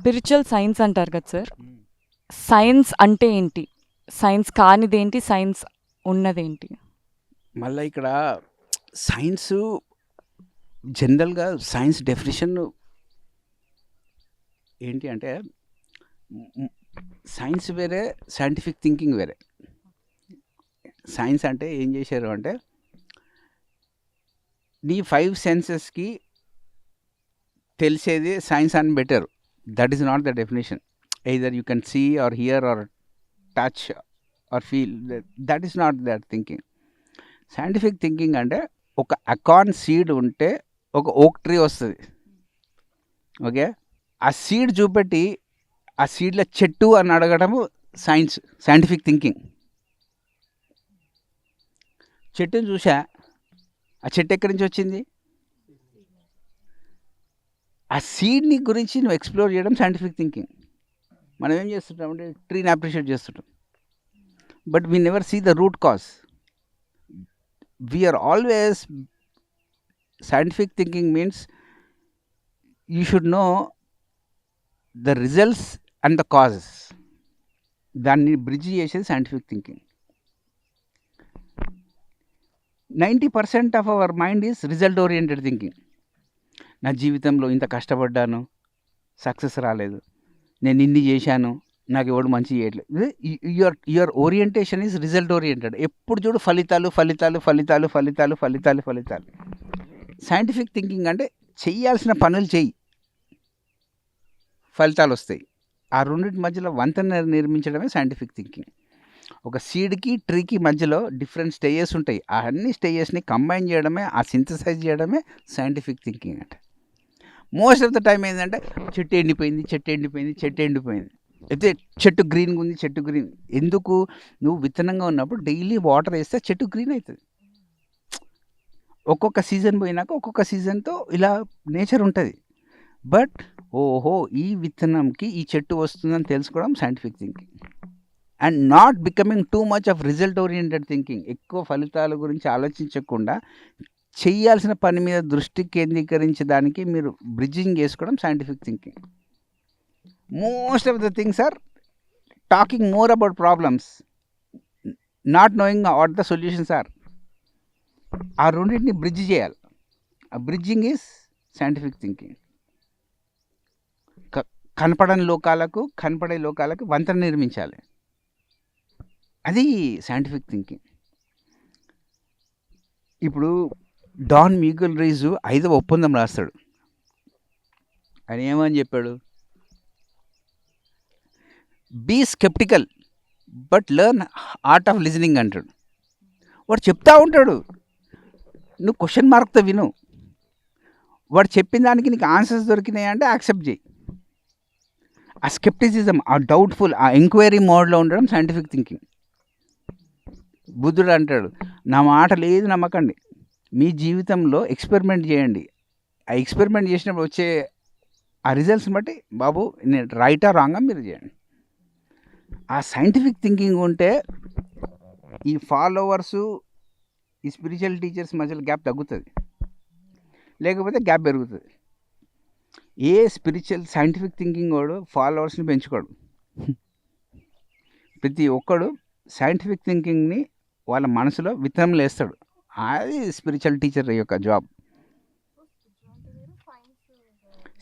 Spiritual science అంటారు కదా sir, science అంటే ఏంటి, సైన్స్ కానిదేంటి, సైన్స్ ఉన్నదేంటి? మళ్ళీ ఇక్కడ సైన్స్ జనరల్గా సైన్స్ డెఫినేషన్ ఏంటి అంటే సైన్స్ వేరే, సైంటిఫిక్ థింకింగ్ వేరే. సైన్స్ అంటే ఏం చేశారు అంటే నీ 5 సెన్సెస్కి తెలిసేది సైన్స్ అని better. That is not the definition. Either you can see or hear or touch or feel, that is not that thinking. Scientific thinking అంటే ఒక అకార్న్ సీడ్ ఉంటే ఒక ఓక్ ట్రీ వస్తుంది. ఓకే, ఆ సీడ్ చూపెట్టి ఆ సీడ్ల చెట్టు అని అడగడము సైన్స్, సైంటిఫిక్ థింకింగ్. చెట్టుని చూసా, ఆ చెట్టు ఎక్కడి నుంచి వచ్చింది, ఆ సీడ్ని గురించి నువ్వు ఎక్స్ప్లోర్ చేయడం సైంటిఫిక్ థింకింగ్. మనం ఏం చేస్తుంటాం అంటే ట్రీని అప్రిషియేట్ చేస్తుంటాం, but we never see the root cause. We're always, scientific thinking means you should know the results and the causes. దాన్ని బ్రిడ్జ్ చేసేది scientific thinking. 90% of our mind is result oriented thinking. నా జీవితంలో ఇంత కష్టపడ్డాను, success రాలేదు, నేను ఇన్ని చేశాను, నాకు ఎవడు మంచి చేయట్లేదు. Your orientation is result oriented. ఎప్పుడు చూడు ఫలితాలు ఫలితాలు ఫలితాలు ఫలితాలు ఫలితాలు ఫలితాలు. సైంటిఫిక్ థింకింగ్ అంటే చెయ్యాల్సిన పనులు చెయ్యి, ఫలితాలు వస్తాయి. ఆ రెండింటి మధ్యలో వంతెన నిర్మించడమే సైంటిఫిక్ థింకింగ్. ఒక సీడ్కి ట్రీకి మధ్యలో డిఫరెంట్ స్టేజెస్ ఉంటాయి. ఆ అన్ని స్టేజెస్ని కంబైన్ చేయడమే, ఆ సింథసైజ్ చేయడమే సైంటిఫిక్ థింకింగ్ అంటే. మోస్ట్ ఆఫ్ ద టైం ఏంటంటే చెట్టు ఎండిపోయింది, చెట్టు ఎండిపోయింది, చెట్టు ఎండిపోయింది, అయితే చెట్టు గ్రీన్గా ఉంది, చెట్టు గ్రీన్. ఎందుకు? నువ్వు విత్తనంగా ఉన్నప్పుడు డైలీ వాటర్ వేస్తే చెట్టు గ్రీన్ అవుతుంది. ఒక్కొక్క సీజన్ పోయినాక ఒక్కొక్క సీజన్తో ఇలా నేచర్ ఉంటుంది. బట్ ఓహో, ఈ విత్తనంకి ఈ చెట్టు వస్తుందని తెలుసుకోవడం scientific thinking. And not becoming too much of result oriented thinking. ఎక్కువ ఫలితాల గురించి ఆలోచించకుండా చేయాల్సిన పని మీద దృష్టి కేంద్రీకరించడానికి మీరు బ్రిడ్జింగ్ చేసుకోవడం scientific thinking. Most of the things are talking more about problems, not knowing what the solutions are. ఆ రెండింటిని బ్రిడ్జ్ చేయాలి. ఆ బ్రిడ్జింగ్ ఈజ్ సైంటిఫిక్ థింకింగ్. కనపడని లోకాలకు, కనపడే లోకాలకు వంతెన నిర్మించాలి, అది సైంటిఫిక్ థింకింగ్. ఇప్పుడు డాన్ మీగల్ రీజు 5వ ఒప్పందం రాస్తాడు. ఆయన ఏమని చెప్పాడు? Be sceptical but learn art of listening అంటాడు. వాడు చెప్తా ఉంటాడు, నువ్వు క్వశ్చన్ మార్క్తో విను. వాడు చెప్పిన దానికి నీకు ఆన్సర్స్ దొరికినాయి అంటే యాక్సెప్ట్ చేయి. ఆ స్కెప్టిసిజం, ఆ డౌట్ఫుల్, ఆ ఎంక్వైరీ మోడ్లో ఉండడం సైంటిఫిక్ థింకింగ్. బుద్ధుడు అంటాడు, నా మాట లేదు నమ్మకండి, మీ జీవితంలో ఎక్స్పెరిమెంట్ చేయండి. ఆ ఎక్స్పెరిమెంట్ చేసినప్పుడు వచ్చే ఆ రిజల్ట్స్ని బట్టి బాబు నేను రైటా రాంగా మీరు చేయండి. ఆ సైంటిఫిక్ థింకింగ్ ఉంటే ఈ ఫాలోవర్సు, ఈ స్పిరిచువల్ టీచర్స్ మధ్యలో గ్యాప్ తగ్గుతుంది, లేకపోతే గ్యాప్ పెరుగుతుంది. ఏ స్పిరిచువల్ సైంటిఫిక్ థింకింగ్ వాడు ఫాలోవర్స్ని పెంచుకోడు. ప్రతి ఒక్కడు సైంటిఫిక్ థింకింగ్ని వాళ్ళ మనసులో విత్తనం వేస్తాడు. అది స్పిరిచువల్ టీచర్ యొక్క job.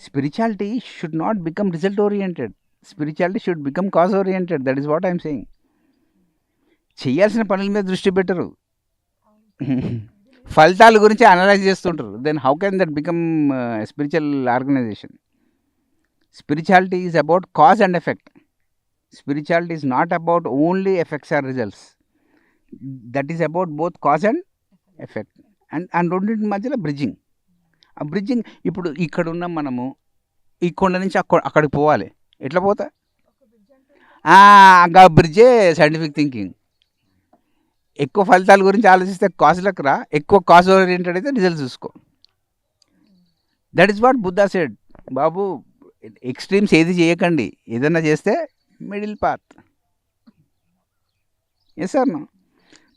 Spirituality should not become result oriented. Spirituality should become cause oriented. That is what I'm saying. చేయాల్సిన పనుల మీద దృష్టి పెట్టరు, ఫలితాల గురించి అనలైజ్ చేస్తుంటారు. Then how can that become spiritual organisation? Spirituality is about cause and effect. Spirituality is not about only effects or results. That is about both cause and effect. And రెండింటి మధ్యలో బ్రిడ్జింగ్. ఆ bridging ఇప్పుడు ఇక్కడ ఉన్నాం మనము, ఈ కొండ నుంచి అక్కడికి పోవాలి, ఎట్లా పోతా? ఆ బ్రిడ్జే సైంటిఫిక్ థింకింగ్. ఎక్కువ ఫలితాల గురించి ఆలోచిస్తే కాజ్లకు రా, ఎక్కువ కాజ్ ఓరియంటెడ్ అయితే రిజల్ట్స్ చూసుకో. That is what Buddha said. Babu extremes ఏది చేయకండి, ఏదన్నా చేస్తే middle path. Yes or no?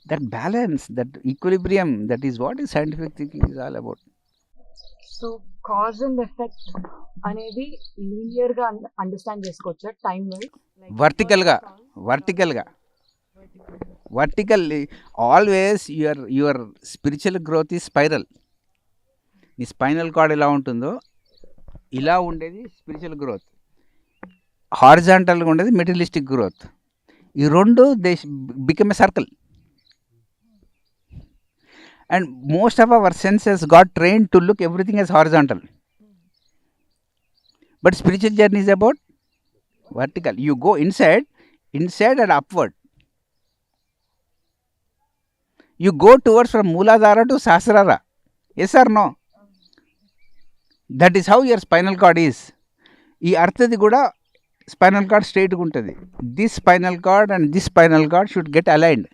That balance, that equilibrium, that is what is scientific thinking is all about. So cause and effect అనేది linear గా understand చేసుకోవచ్చా time wise వర్టికల్గా always your spiritual growth ఈ spiral. నీ spinal cord ఎలా ఉంటుందో ఇలా ఉండేది స్పిరిచువల్ గ్రోత్, హారిజాంటల్గా ఉండేది మెటీరియలిస్టిక్ గ్రోత్. ఈ రెండు they become a circle. And most of our senses got trained to look everything as horizontal. But spiritual journey is about vertical. You go inside and upward. You go towards from Mooladhara to Sahasrara. Yes or no? That is how your spinal cord is. ఈ అర్థది కూడా spinal cord స్ట్రైట్గా ఉంటుంది. This spinal cord and this spinal cord should get aligned.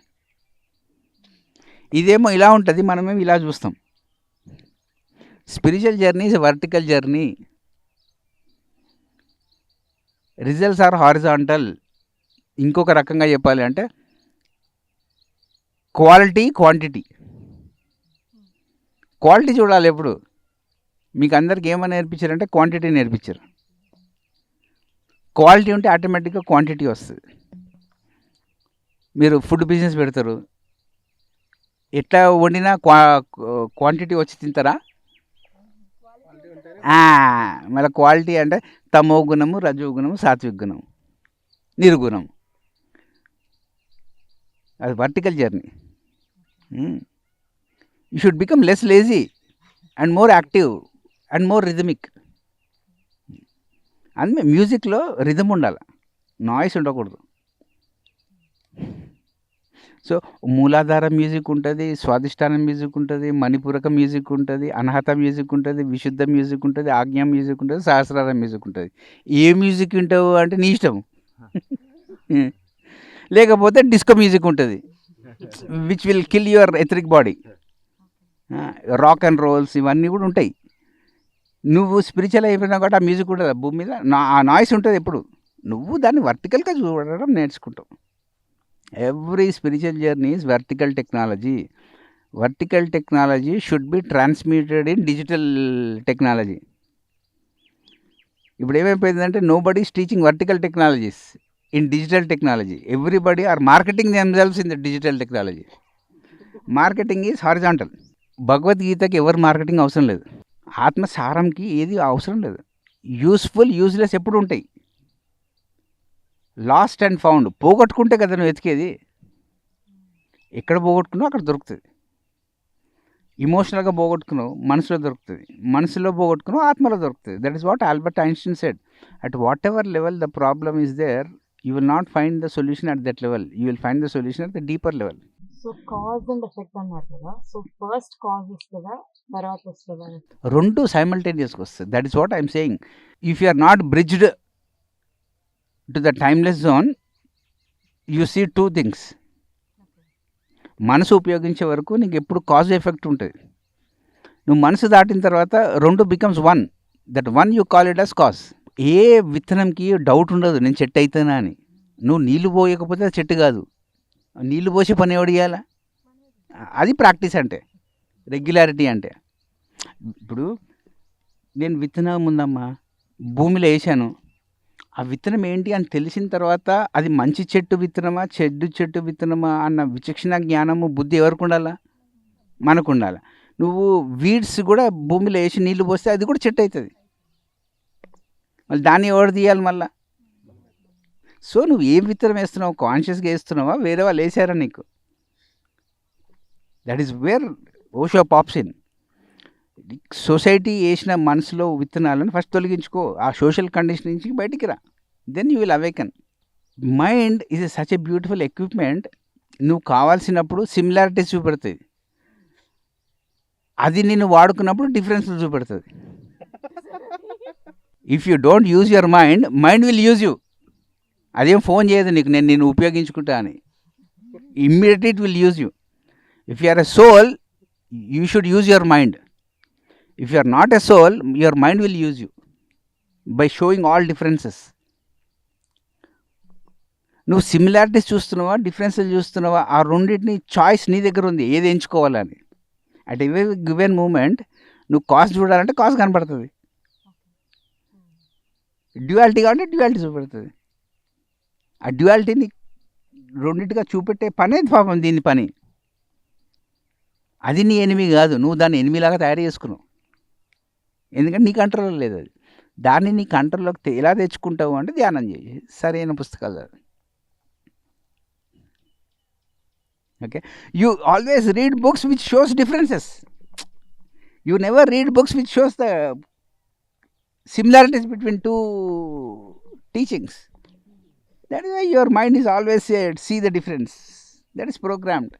ఇదేమో ఇలా ఉంటుంది, మనమేమో ఇలా చూస్తాం. Spiritual journey is vertical journey. Results are horizontal. ఇంకొక రకంగా చెప్పాలి అంటే క్వాలిటీ క్వాంటిటీ. క్వాలిటీ చూడాలి ఎప్పుడు. మీకు అందరికి ఏమని నేర్పించారంటే క్వాంటిటీ నేర్పించారు. క్వాలిటీ ఉంటే ఆటోమేటిక్గా క్వాంటిటీ వస్తుంది. మీరు ఫుడ్ బిజినెస్ పెడతారు, ఎట్లా వండినా క్వాంటిటీ వచ్చి తింటారా? మళ్ళీ క్వాలిటీ అంటే తమో గుణము, రజో గుణము, సాత్విక గుణము, నిర్గుణం. అది vertical journey. You should become less lazy and more active and more rhythmic. అందుకే మ్యూజిక్లో రిథమ్ ఉండాలి, నాయిస్ ఉండకూడదు. సో మూలాధార మ్యూజిక్ ఉంటుంది, స్వాదిష్టాన మ్యూజిక్ ఉంటుంది, మణిపూరక మ్యూజిక్ ఉంటుంది, అనహత మ్యూజిక్ ఉంటుంది, విశుద్ధ మ్యూజిక్ ఉంటుంది, ఆజ్ఞా మ్యూజిక్ ఉంటుంది, సహస్రార మ్యూజిక్ ఉంటుంది. ఏ మ్యూజిక్ వింటావు అంటే నీ ఇష్టం. లేకపోతే డిస్కో మ్యూజిక్ ఉంటుంది, which will kill your etheric body. Rock and rolls ఇవన్నీ కూడా ఉంటాయి. నువ్వు స్పిరిచువల్ అయిపోయినా కూడా ఆ మ్యూజిక్ ఉంటుంది భూమి మీద, ఆ నాయిస్ ఉంటుంది ఎప్పుడు. నువ్వు దాన్ని వర్టికల్గా చూడడం నేర్చుకుంటావు. Every spiritual journey is vertical technology. Vertical technology should be transmitted in digital technology. ఇప్పుడు ఏమైపోయిందంటే nobody is teaching vertical technologies in digital technology. Everybody are marketing themselves in the digital technology. Marketing is horizontal. భగవద్గీతకి ఎవరు marketing అవసరం లేదు. ఆత్మసారంకి ఏది అవసరం లేదు. Useful useless ఎప్పుడు ఉంటాయి. Last and found. పోగొట్టుకుంటే కదా నువ్వు వెతికేది. ఎక్కడ పోగొట్టుకున్నావు అక్కడ దొరుకుతుంది. ఇమోషనల్గా పోగొట్టుకున్నావు మనసులో దొరుకుతుంది, మనసులో పోగొట్టుకున్నావు ఆత్మలో దొరుకుతుంది. That is what Albert Einstein said. At whatever level the problem is there, you will not find the solution at that level, you will find the solution at the deeper level. So cause and effect అన్నారు కదా, so first cause వస్తుందా తర్వాత వస్తుందా? రెండు సైమల్టేనియస్గా వస్తుంది. That is what I'm saying. If you are not bridged to the timeless zone, you see two things. మనసు ఉపయోగించే వరకు నీకు ఎప్పుడు కాజ్ ఎఫెక్ట్ ఉంటుంది. నువ్వు మనసు దాటిన తర్వాత రెండు becomes one. That one you call it as cause. ఏ విత్తనంకి డౌట్ ఉండదు నేను చెట్టు అవుతానా అని. నువ్వు నీళ్లు పోయకపోతే అది చెట్టు కాదు. నీళ్లు పోసి పని ఎవడు చేయాలా? అది ప్రాక్టీస్ అంటే, రెగ్యులారిటీ అంటే. ఇప్పుడు నేను విత్తనం ఉందమ్మా భూమిలో వేసాను, ఆ విత్తనం ఏంటి అని తెలిసిన తర్వాత అది మంచి చెట్టు విత్తనమా చెడ్డు చెట్టు విత్తనమా అన్న విచక్షణ జ్ఞానము బుద్ధి ఎవరికి ఉండాలా? మనకు ఉండాలి. నువ్వు వీడ్స్ కూడా భూమిలో వేసి నీళ్లు పోస్తే అది కూడా చెట్టు అవుతుంది. మళ్ళీ దాన్ని ఎవరు తీయాలి మళ్ళా? సో నువ్వు ఏం విత్తనం వేస్తున్నావు, కాన్షియస్గా వేస్తున్నావా వేరే వాళ్ళు వేసారా నీకు? That is where Osho pops in. Society వేసిన మనసులో విత్తనాలను ఫస్ట్ తొలగించుకో. ఆ సోషల్ కండిషన్ నుంచి బయటికి రా. Then you will awaken. Mind is such a beautiful equipment. నువ్వు కావాల్సినప్పుడు సిమిలారిటీస్ చూపెడుతుంది, అది నిన్ను వాడుకున్నప్పుడు డిఫరెన్స్లు చూపెడుతుంది. If you don't use your mind, mind will use you. అదేం ఫోన్ చేయదు నీకు నేను ఉపయోగించుకుంటా అని. Immediately it will use you. If you are a soul, you should use your mind. If you are not a soul, your mind will use you by showing all differences. నువ్వు similarities చూస్తున్నావా differences చూస్తున్నావా, ఆ రెండింటిని choice నీ దగ్గర ఉంది ఏది ఎంచుకోవాలని. At every given moment నువ్వు కాస్ట్ చూడాలంటే కాస్ట్ కనపడుతుంది, డ్యువాలిటీ కావాలంటే డ్యువాలిటీ చూపెడుతుంది. ఆ డ్యువాలిటీని రెండింటిగా చూపెట్టే పనే పాపం దీని పని. అది నీ ఎనిమి కాదు, నువ్వు దాన్ని ఎనిమిలాగా తయారు చేసుకున్నావు. ఎందుకంటే నీ కంట్రోల్లో లేదు అది. దాన్ని నీ కంట్రోల్లోకి ఎలా తెచ్చుకుంటావు అంటే ధ్యానం చేయి, సరైన పుస్తకాలు చదివి. Okay, you always read books which shows differences. You never read books which shows the similarities between two teachings. That is why your mind is always see the difference. That is programmed.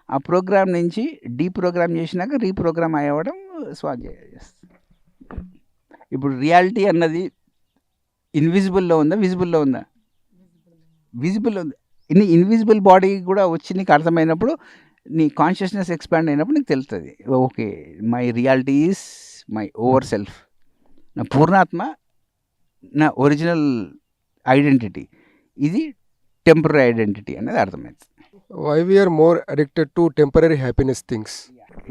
ఆ programme నుంచి డీప్రోగ్రామ్ చేసినాక reprogram అయ్యవడం స్వాధ్యాయం చేస్తుంది. ఇప్పుడు reality అన్నది ఇన్విజిబుల్లో ఉందా, విజిబుల్లో ఉందా? Visible ఉంది. నీ ఇన్విజిబుల్ బాడీ కూడా వచ్చి నీకు అర్థమైనప్పుడు, నీ కాన్షియస్నెస్ ఎక్స్పాండ్ అయినప్పుడు నీకు తెలుస్తుంది, okay my reality is my over self. నా పూర్ణాత్మ, నా ఒరిజినల్ ఐడెంటిటీ, ఇది టెంపరీ ఐడెంటిటీ అనేది అర్థమైంది. Why we are more addicted to temporary happiness things?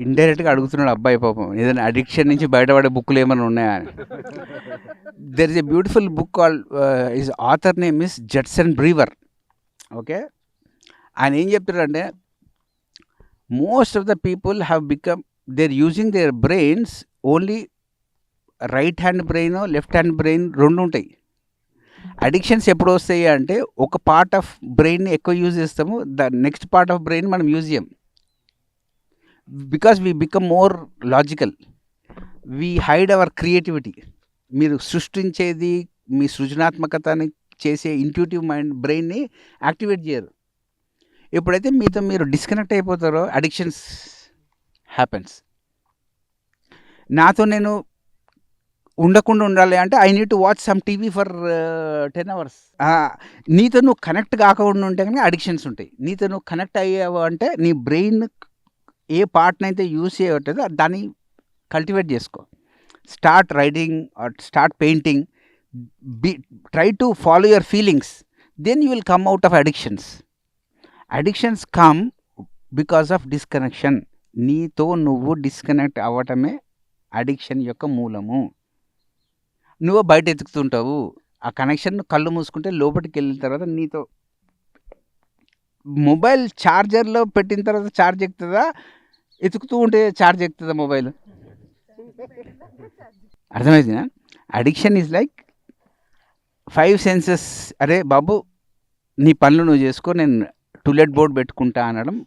ఇండైరెక్ట్గా అడుగుతున్నాడు అబ్బాయి పాపం, ఏదైనా అడిక్షన్ నుంచి బయటపడే బుక్లు ఏమైనా ఉన్నాయా అని. There is a beautiful book called, his author name is Judson Brewer. Okay, ఆయన ఏం చెప్తారంటే, most of the people have become, they are using their brains only, right hand brain, left hand brain రెండు ఉంటాయి. Addictions ఎప్పుడు వస్తాయి అంటే, ఒక part of బ్రెయిన్ని ఎక్కువ యూజ్ చేస్తాము, the next part of brain మనం యూజ్ చేయం. Because we become more logical, we hide our creativity. మీరు సృష్టించేది, మీ సృజనాత్మకతని చేసే ఇంట్యూటివ్ మైండ్ బ్రెయిన్ని యాక్టివేట్ చేయరు. ఎప్పుడైతే మీతో మీరు డిస్కనెక్ట్ అయిపోతారో అడిక్షన్స్ హ్యాపెన్స్. నాతో నేను ఉండకుండా ఉండాలి అంటే I need to watch some TV for 10 hours. నీతో నువ్వు కనెక్ట్ కాకుండా ఉంటే కనుక అడిక్షన్స్ ఉంటాయి. నీతో నువ్వు కనెక్ట్ అయ్యావు అంటే నీ బ్రెయిన్ ఏ పార్ట్ని అయితే యూజ్ చేయవట్లేదో దాన్ని కల్టివేట్ చేసుకో. Start writing or start painting, try to follow your feelings, then you will come out of addictions. Addictions come because of disconnection. నీతో నువ్వు డిస్కనెక్ట్ అవ్వటమే అడిక్షన్ యొక్క మూలము. నువ్వు బయట ఎతుకుతుంటావు, ఆ కనెక్షన్ కళ్ళు మూసుకుంటే లోపలికి వెళ్ళిన తర్వాత నీతో మొబైల్ ఛార్జర్లో పెట్టిన తర్వాత ఛార్జ్ ఎక్కుతుందా, ఎతుకుతూ ఉంటే ఛార్జ్ ఎక్కుతుందా మొబైల్? అర్థమవుతుందా? Addiction is like 5 senses. అరే బాబు నీ పనులు నువ్వు చేసుకో, నేను టూలెట్ బోర్డ్ పెట్టుకుంటా అనడం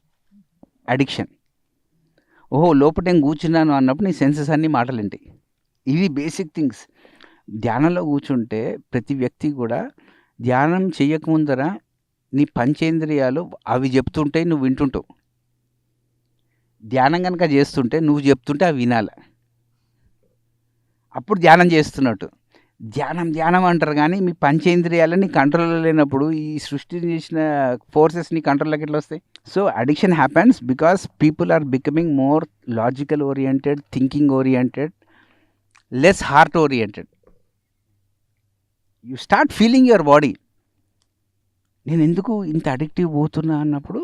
అడిక్షన్. ఓహో లోపల నేను కూర్చున్నాను అన్నప్పుడు నీ సెన్సెస్ అన్నీ మాటలు ఉంటాయి. ఇవి బేసిక్ థింగ్స్. ధ్యానంలో కూర్చుంటే ప్రతి వ్యక్తి కూడా ధ్యానం చేయకముందర నీ పంచేంద్రియాలు అవి చెప్తుంటే నువ్వు వింటుంటావు. ధ్యానం కనుక చేస్తుంటే నువ్వు చెప్తుంటే అవి వినాలి, అప్పుడు ధ్యానం చేస్తున్నట్టు. ధ్యానం ధ్యానం అంటారు కానీ మీ పంచేంద్రియాలని కంట్రోల్లో లేనప్పుడు ఈ సృష్టి చేసిన ఫోర్సెస్ నీ కంట్రోల్లోకి ఎట్లా వస్తాయి? So addiction happens because people are becoming more logical oriented, thinking oriented, less heart oriented. You start feeling your body. నేను ఎందుకు ఇంత అడిక్టివ్ పోతున్నా అన్నప్పుడు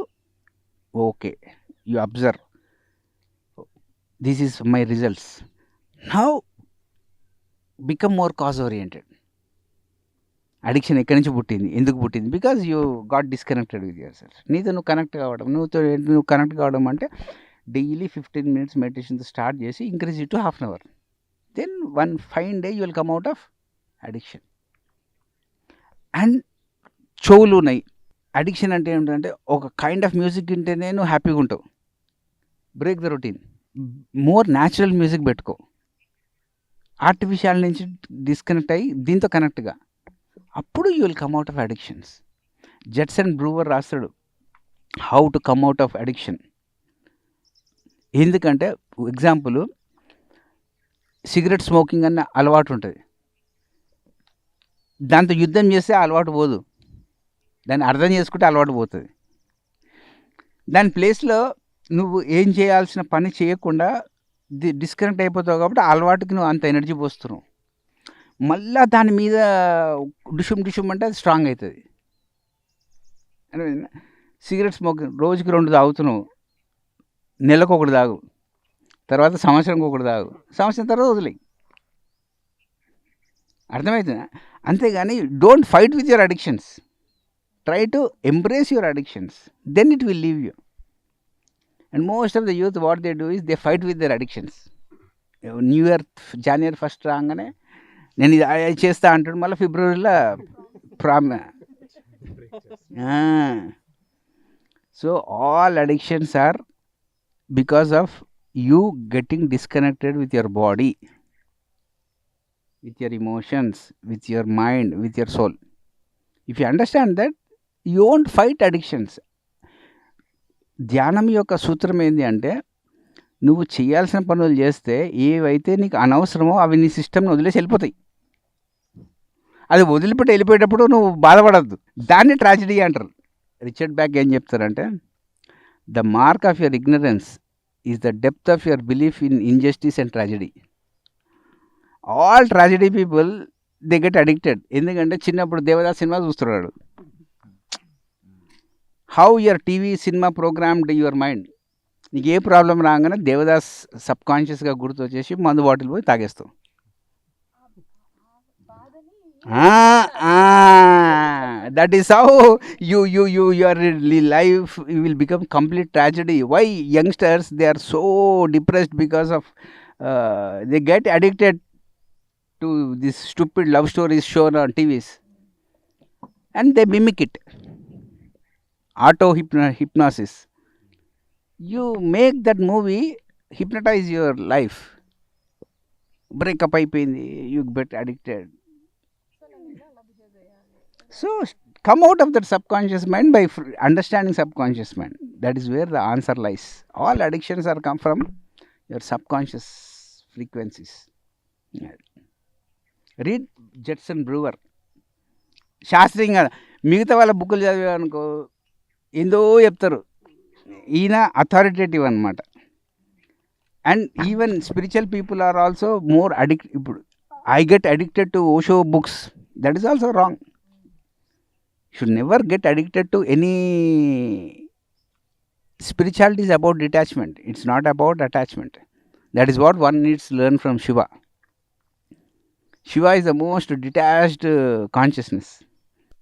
okay you observe, this is my results. Now become more cause oriented. Addiction ఎక్కడి నుంచి పుట్టింది, ఎందుకు పుట్టింది? Because you got disconnected with your self. నీతో నువ్వు కనెక్ట్ కావడం, నువ్వు కనెక్ట్ కావడం అంటే డైలీ 15 minutes మెడిటేషన్తో స్టార్ట్ చేసి increase it to 1/2 hour. Then one fine day you will come out of addiction. And చెవులు ఉన్నాయి. అడిక్షన్ అంటే ఏమిటంటే ఒక కైండ్ ఆఫ్ మ్యూజిక్ వింటేనే నువ్వు హ్యాపీగా ఉంటావు. Break the routine, more natural music పెట్టుకో. ఆర్టిఫిషియల్ నుంచి డిస్కనెక్ట్ అయ్యి దీంతో కనెక్ట్గా, అప్పుడు you will come out of addictions. Judson Brewer రాస్తాడు how to come out of addiction. ఎందుకంటే ఎగ్జాంపుల్, సిగరెట్ స్మోకింగ్ అన్న అలవాటు ఉంటుంది, దాంతో యుద్ధం చేస్తే అలవాటు పోదు, దాన్ని అర్థం చేసుకుంటే అలవాటు పోతుంది. దాని ప్లేస్లో నువ్వు ఏం చేయాల్సిన పని చేయకుండా డిస్కనెక్ట్ అయిపోతావు కాబట్టి ఆ అలవాటుకి నువ్వు అంత ఎనర్జీ పోస్తున్నావు. మళ్ళీ దాని మీద డిషుమ్ డిషుమ్ అంటే అది స్ట్రాంగ్ అవుతుంది. సిగరెట్ స్మోకింగ్ రోజుకి 2 తాగుతున్నావు, నెలకు 1 తాగు, తర్వాత సంవత్సరం ఒకటి తాగు, సంవత్సరం తర్వాత వదిలేయి. అర్థమవుతుందా? అంతేగాని don't fight with your addictions, try to embrace your addictions, then it will leave you. And most of the youth what they do is they fight with their addictions. New year జనవరి 1 రాగానే నేను ఇది చేస్తా అంటాడు, మళ్ళీ ఫిబ్రవరిలో so all addictions are because of you getting disconnected with your body, with your emotions, with your mind, with your soul. If you understand that, you won't fight addictions. ధ్యానం యొక్క సూత్రం ఏంటి అంటే, నువ్వు చేయాల్సిన పనులు చేస్తే ఏవైతే నీకు అనవసరమో అవి నీ సిస్టమ్ని వదిలేసి వెళ్ళిపోతాయి. అది వదిలిపెట్టి వెళ్ళిపోయేటప్పుడు నువ్వు బాధపడద్దు, దాన్ని ట్రాజడీ అంటారు. రిచర్డ్ బ్యాక్ ఏం చెప్తారంటే, the mark of your ignorance is the depth of your belief in injustice and tragedy. All tragedy people, they get addicted. ఎందుకంటే చిన్నప్పుడు దేవదాస్ సినిమా చూస్తున్నాడు. How your TV cinema programmed your mind. నీకు ఏ problem రాగానే Devdas sub కాన్షియస్గా గుర్తు వచ్చేసి మందు bottle పోయి తాగేస్తావు. That is how your life will become complete tragedy. Why youngsters, they are so depressed because of they get addicted to this stupid love stories shown on TVs and they mimic it. Hypnosis. You make that movie hypnotize your life. Breakup అయిపోయింది, you get addicted. So come out of that subconscious mind by understanding subconscious mind. That is where the answer lies. All addictions are come from your subconscious frequencies. Read Judson Brewer. శాస్త్రీయంగా మిగతా వాళ్ళ బుక్కులు చదివానుకో ఏందో చెప్తారు, ఈయన authoritative అనమాట. And even spiritual people are also more addict. ఇప్పుడు I get addicted to Osho books, that is also wrong. Should never get addicted to any. Spirituality is about detachment, it's not about attachment. That is what one needs to learn from Shiva. Shiva is the most detached consciousness.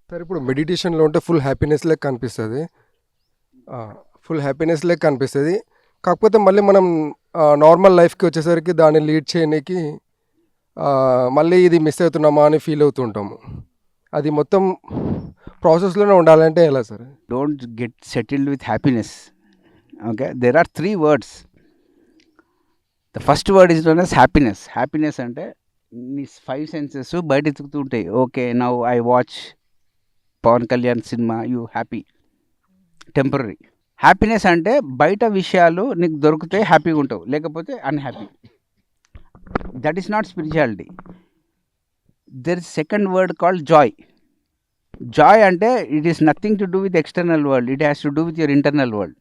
Sir ఇప్పుడు మెడిటేషన్లో ఉంటే full happiness లెక్క కనిపిస్తుంది, కాకపోతే మళ్ళీ మనం normal లైఫ్కి వచ్చేసరికి దాన్ని లీడ్ చేయడానికి మళ్ళీ ఇది మిస్ అవుతున్నామా అని ఫీల్ అవుతుంటాము. అది మొత్తం ప్రాసెస్లోనే ఉండాలంటే ఎలా sir? Don't get settled with happiness. Okay, there are 3 words. The first word is known as happiness. Happiness అంటే నీ 5 senses బయట ఎత్తుకుతూ ఉంటాయి. Okay, now I watch Pavan Kalyan cinema, you happy. Temporary. Happiness అంటే బయట విషయాలు నీకు దొరికితే హ్యాపీగా ఉంటావు, లేకపోతే unhappy. That is not spirituality. There is second word called joy. Joy అంటే it is nothing to do with external world, it has to do with your internal world.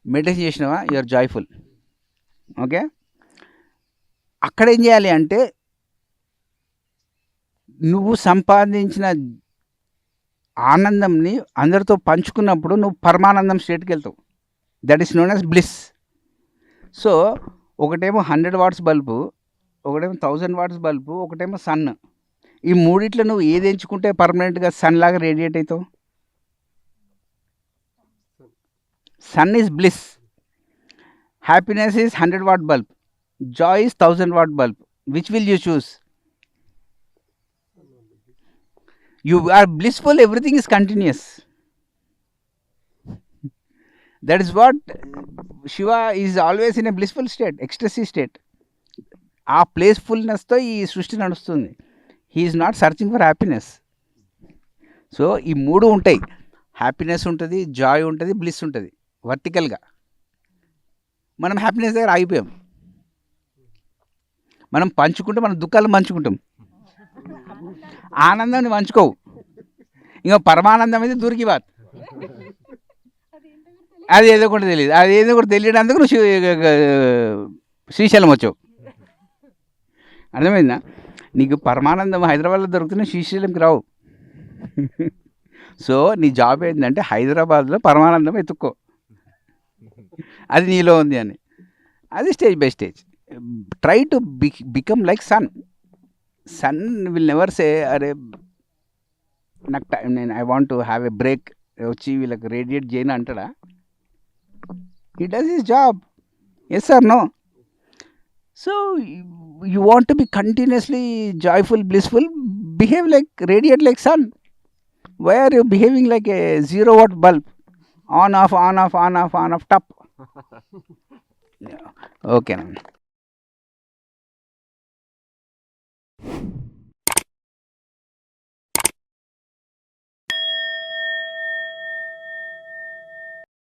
Meditation చేసినావా, యు ఆర్ జాయ్ఫుల్. ఓకే, అక్కడ ఏం చేయాలి అంటే నువ్వు సంపాదించిన ఆనందంని అందరితో పంచుకున్నప్పుడు నువ్వు పరమానందం స్టేట్కి వెళ్తావు. That is known as bliss. So ఒకటేమో 100 వాట్స్ బల్బు, ఒకటేమో 1000 వాట్స్ బల్బు, ఒకటేమో సన్. ఈ మూడిట్లో నువ్వు ఏది ఎంచుకుంటే పర్మనెంట్గా సన్ లాగా రేడియేట్ అవుతావు? Sun is bliss. Happiness is 100 watt bulb. Joy is 1000 watt bulb. Which will you choose? You are blissful, everything is continuous. That is what Shiva is always in a blissful state, ecstasy state. ఆ ప్లేస్ఫుల్నెస్తో ఈ సృష్టి నడుస్తుంది. He is not searching for happiness. So ఈ 3 ఉంటాయి, happiness ఉంటుంది, Joy ఉంటుంది, bliss ఉంటుంది వర్టికల్గా. మనం హ్యాపీనెస్ దగ్గర ఆగిపోయాం. మనం పంచుకుంటే మన దుఃఖాలు పంచుకుంటాం, ఆనందాన్ని పంచుకోవు. ఇంకా పరమానందం అయితే దూరికి బాత్. అది ఏదో కూడా తెలియదు, అది ఏదో కూడా తెలియడానికి నువ్వు శ్రీశైలం వచ్చావు. అర్థమైందా? నీకు పరమానందం హైదరాబాద్లో దొరుకుతున్న శ్రీశైలంకి రావు. సో నీ జాబ్ ఏంటంటే హైదరాబాద్లో పరమానందం ఎత్తుక్కో, అది నీలో ఉంది అని. అది stage by stage. Try to become like sun. Sun will never say అరే నాకు నేను I want to have a break వచ్చి వీళ్ళకి రేడియేట్ చేయను అంటాడా? He does his job. Yes or no? So you want to be continuously joyful, blissful, behave like, radiate like sun. Why are you behaving like a 0 watt bulb? On off on off on off on off టప్. ఓకేనండి.